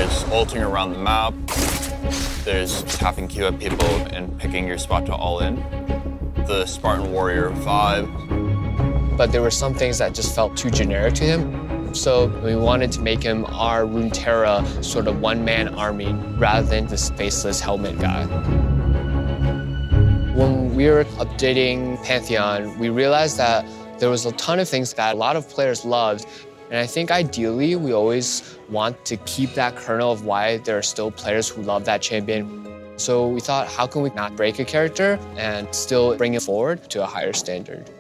There's ulting around the map. There's tapping Q at people and picking your spot to all in. The Spartan Warrior vibe. But there were some things that just felt too generic to him. So we wanted to make him our Runeterra sort of one-man army rather than this faceless helmet guy. When we were updating Pantheon, we realized that there was a ton of things that a lot of players loved. And I think ideally, we always want to keep that kernel of why there are still players who love that champion. So we thought, how can we not break a character and still bring it forward to a higher standard?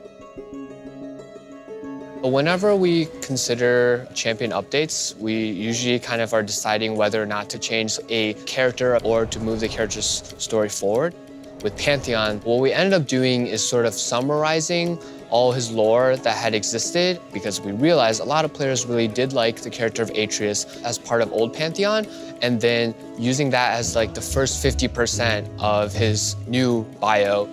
Whenever we consider champion updates, we usually kind of are deciding whether or not to change a character or to move the character's story forward. With Pantheon, what we ended up doing is sort of summarizing all his lore that had existed, because we realized a lot of players really did like the character of Atreus as part of old Pantheon, and then using that as like the first 50% of his new bio.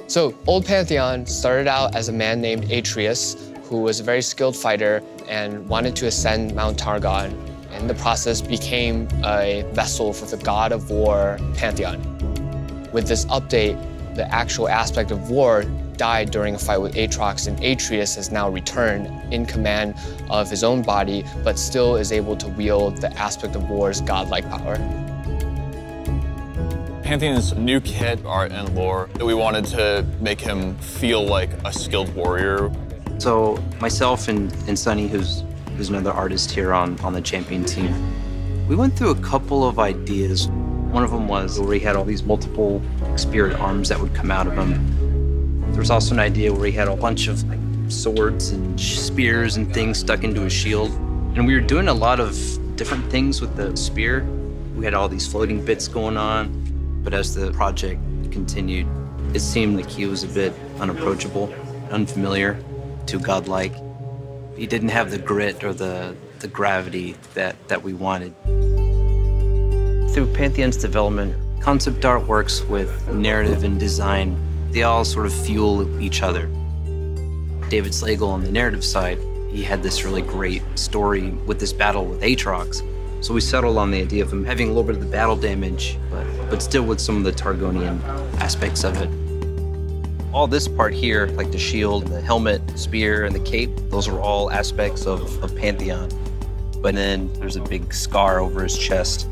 So old Pantheon started out as a man named Atreus, who was a very skilled fighter and wanted to ascend Mount Targon. In the process, became a vessel for the god of war, Pantheon. With this update, the actual aspect of war died during a fight with Aatrox, and Atreus has now returned in command of his own body, but still is able to wield the aspect of war's godlike power. Pantheon's new kit, art, and lore, we wanted to make him feel like a skilled warrior. So myself and Sunny, who's another artist here on the champion team, we went through a couple of ideas. One of them was where he had all these multiple spirit arms that would come out of him. There was also an idea where he had a bunch of like swords and spears and things stuck into his shield. And we were doing a lot of different things with the spear. We had all these floating bits going on. But as the project continued, it seemed like he was a bit unapproachable, unfamiliar, too godlike. He didn't have the grit or the gravity that we wanted. Through Pantheon's development, concept art works with narrative and design. They all sort of fuel each other. David Slagle on the narrative side, he had this really great story with this battle with Aatrox. So we settled on the idea of him having a little bit of the battle damage, but still with some of the Targonian aspects of it. All this part here, like the shield, the helmet, spear, and the cape, those are all aspects of Pantheon. But then there's a big scar over his chest.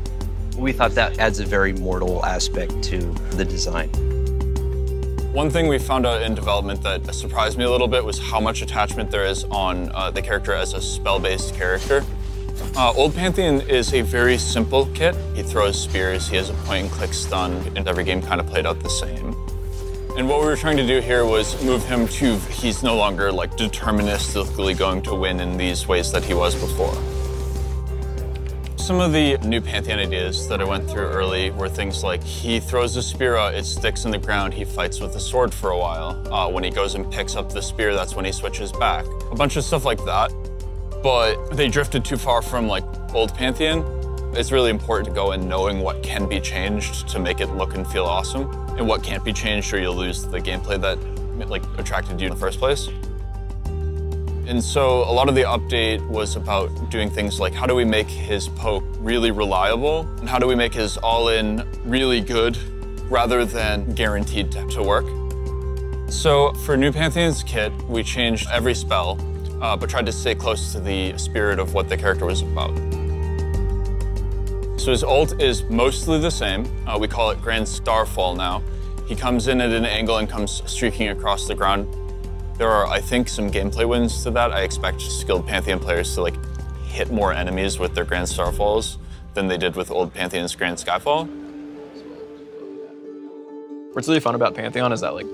We thought that adds a very mortal aspect to the design. One thing we found out in development that surprised me a little bit was how much attachment there is on the character as a spell-based character. Old Pantheon is a very simple kit. He throws spears, he has a point-and-click stun, and every game kind of played out the same. And what we were trying to do here was move him to, he's no longer like deterministically going to win in these ways that he was before. Some of the new Pantheon ideas that I went through early were things like he throws a spear out, it sticks in the ground, he fights with a sword for a while. When he goes and picks up the spear, that's when he switches back. A bunch of stuff like that. But they drifted too far from like old Pantheon. It's really important to go in knowing what can be changed to make it look and feel awesome, and what can't be changed or you'll lose the gameplay that like attracted you in the first place. And so a lot of the update was about doing things like how do we make his poke really reliable, and how do we make his all-in really good rather than guaranteed to work. So for new Pantheon's kit, we changed every spell, but tried to stay close to the spirit of what the character was about. So his ult is mostly the same. We call it Grand Starfall now. He comes in at an angle and comes streaking across the ground. There are, I think, some gameplay wins to that. I expect skilled Pantheon players to like hit more enemies with their Grand Starfalls than they did with old Pantheon's Grand Skyfall. What's really fun about Pantheon is that like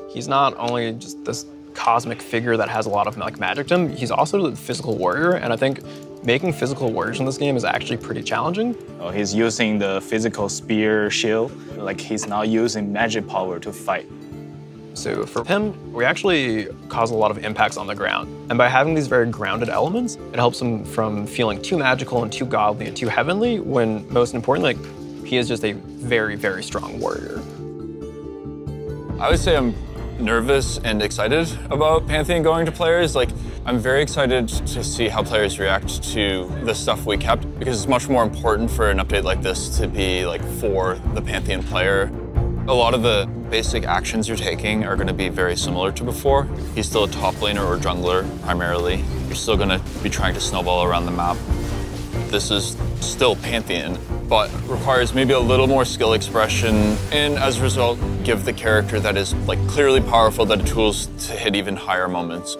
he's not only just this cosmic figure that has a lot of like magic to him, he's also a physical warrior, and I think making physical warriors in this game is actually pretty challenging. He's using the physical spear shield, like he's not using magic power to fight. So for him, we actually cause a lot of impacts on the ground. And by having these very grounded elements, it helps him from feeling too magical and too godly and too heavenly, when most importantly, like, he is just a very, very strong warrior. I would say I'm nervous and excited about Pantheon going to players. Like, I'm very excited to see how players react to the stuff we kept, because it's much more important for an update like this to be like for the Pantheon player. A lot of the basic actions you're taking are going to be very similar to before. He's still a top laner or jungler primarily. You're still going to be trying to snowball around the map. This is still Pantheon, but requires maybe a little more skill expression, and as a result, give the character that is like clearly powerful the tools to hit even higher moments.